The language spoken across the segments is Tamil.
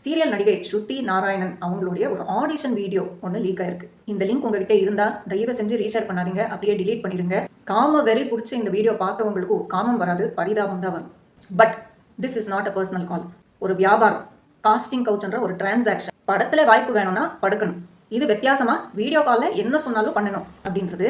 சீரியல் நடிகை ஸ்ருதி நாராயணன் அவங்களுடைய ஒரு ஆடிஷன் வீடியோ ஒன்று லீக் ஆயிருக்கு. இந்த லிங்க் உங்ககிட்ட இருந்தா தயவு செஞ்சு ரீஷேர் பண்ணாதீங்க, அப்படியே டிலீட் பண்ணிடுங்க. காம வெறி பிடிச்சி இந்த வீடியோ பார்த்தவங்களுக்கும் காமம் வராது, பரிதாபம் தான் வரும். But this is not a personal call. ஒரு வியாபாரம், காஸ்டிங் கவுச்ன்ற ஒரு டிரான்சாக்ஷன். படத்துல வாய்ப்பு வேணும்னா படுக்கணும். இது வித்தியாசமா வீடியோ காலில் என்ன சொன்னாலும் பண்ணணும் அப்படின்றது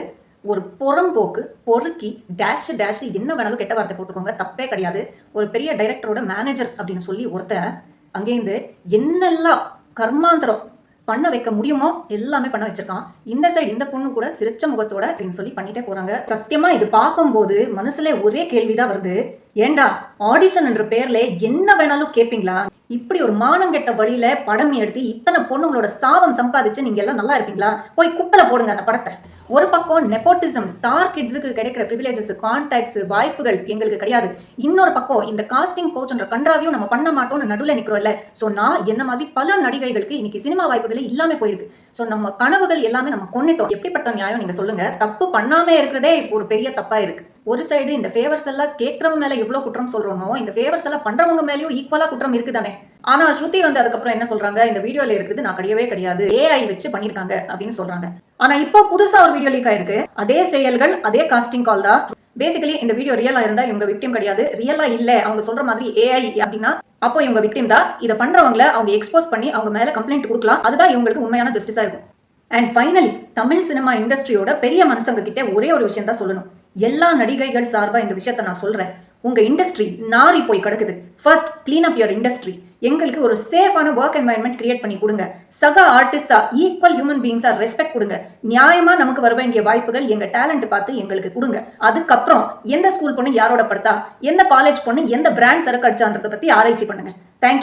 ஒரு புறம்போக்கு, பொறுக்கி டேஷ் டேஷ் என்ன வேணாலும் கெட்ட வார்த்தை போட்டுக்கோங்க, தப்பே கிடையாது. ஒரு பெரிய டைரக்டரோட மேனேஜர் அப்படின்னு சொல்லி ஒருத்தர் அங்கேருந்து என்னெல்லாம் கர்மாந்தரம் பண்ண வைக்க முடியுமோ எல்லாமே பண்ண வச்சிருக்கான். இந்த சைடு இந்த பொண்ணு கூட சிரிச்ச முகத்தோட அப்படின்னு சொல்லி பண்ணிட்டே போறாங்க. சத்தியமா இது பார்க்கும்போது மனசுல ஒரே கேள்விதான் வருது, ஏண்டா ஆடிஷன் என்ற பேர்ல என்ன வேணாலும் கேட்பீங்களா? இப்படி ஒரு மானங்கெட்ட வழியில படம் எடுத்து இத்தனை பொண்ணுங்களோட சாபம் சம்பாதிச்சு நீங்க எல்லாம் நல்லா இருப்பீங்களா? போய் குப்பையில போடுங்க அந்த படத்தை. ஒரு பக்கம் நெப்போட்டிசம், ஸ்டார் கிட்ஸுக்கு கிடைக்கிற ப்ரிவிலேஜஸ், கான்டாக்ட்ஸ், வாய்ப்புகள் எங்களுக்கு கிடையாது. இன்னொரு பக்கம் இந்த காஸ்டிங் கோச்ன்ற கன்றாவையும் நம்ம பண்ண மாட்டோம்னு நடுவில் நிற்கிறோம்ல. ஸோ நான் என்ன மாதிரி பல நடிகைகளுக்கு இன்னைக்கு சினிமா வாய்ப்புகளே இல்லாம போயிருக்கு. ஸோ நம்ம கனவுகள் எல்லாமே நம்ம கொண்டுட்டோம். எப்படிப்பட்ட நியாயம் நீங்க சொல்லுங்க? தப்பு பண்ணாம இருக்கிறதே ஒரு பெரிய தப்பா இருக்கு. ஒரு சைடு இந்த ஃபேவர்ஸ் எல்லாம் கேட்கறவங்க மேல எவ்வளவு குற்றம் சொல்றோமோ, இந்த ஃபேவர்ஸ் எல்லாம் பண்றவங்க மேலேயும் ஈக்குவலா குற்றம் இருக்குதானே. ஆனா ஸ்ருதி அதுக்கப்புறம் என்ன சொல்றாங்க, இந்த வீடியோல இருக்குது நான் கிடையவே கிடையாது, ஏஐ வச்சு பண்ணிருக்காங்க அப்படின்னு சொல்றாங்க. ஆனா இப்போ புதுசா ஒரு வீடியோ லீக் ஆயிருக்கு. அதே செயல்கள், அதே காஸ்டிங் கால் தான். பேசிக்கலி இந்த வீடியோ ரியலா இருந்தா இவங்க விக்டிம் கிடையாது. ரியலா இல்ல அவங்க சொல்ற மாதிரி ஏஐ அப்படின்னா அப்போ இவங்க விக்டிம் தான். இதை பண்றவங்களை அவங்க எக்ஸ்போஸ் பண்ணி அவங்க மேல கம்ப்ளைண்ட் கொடுக்கலாம். அதுதான் இவங்களுக்கு உண்மையான ஜஸ்டிஸா இருக்கும். அண்ட் ஃபைனலி தமிழ் சினிமா இண்டஸ்ட்ரியோட பெரிய மனுஷங்க கிட்ட ஒரே ஒரு விஷயம் தான் சொல்லணும். எல்லா நடிகைகள் சார்பா இந்த விஷயத்த நான் சொல்றேன். உங்க இண்டஸ்ட்ரி நாரி போய் கிடக்குது. First clean up your industry. எங்களுக்கு ஒரு சேஃபான ஒர்க் என்வாயன்மெண்ட் கிரியேட் பண்ணி கொடுங்க. சக ஆர்டிஸ்டா, ஈக்குவல் ஹியூமன் பீயிங்ஸா ரெஸ்பெக்ட் கொடுங்க. நியாயமா நமக்கு வர வேண்டிய வாய்ப்புகள் எங்க டேலண்ட் பார்த்து எங்களுக்கு கொடுங்க. அதுக்கப்புறம் எந்த ஸ்கூல் பொண்ணு யாரோட படுத்தா, எந்த காலேஜ் பொண்ணு எந்த பிராண்ட் சரக்கு அடிச்சான்றதை பத்தி ஆராய்ச்சி பண்ணுங்க. தேங்க்யூ.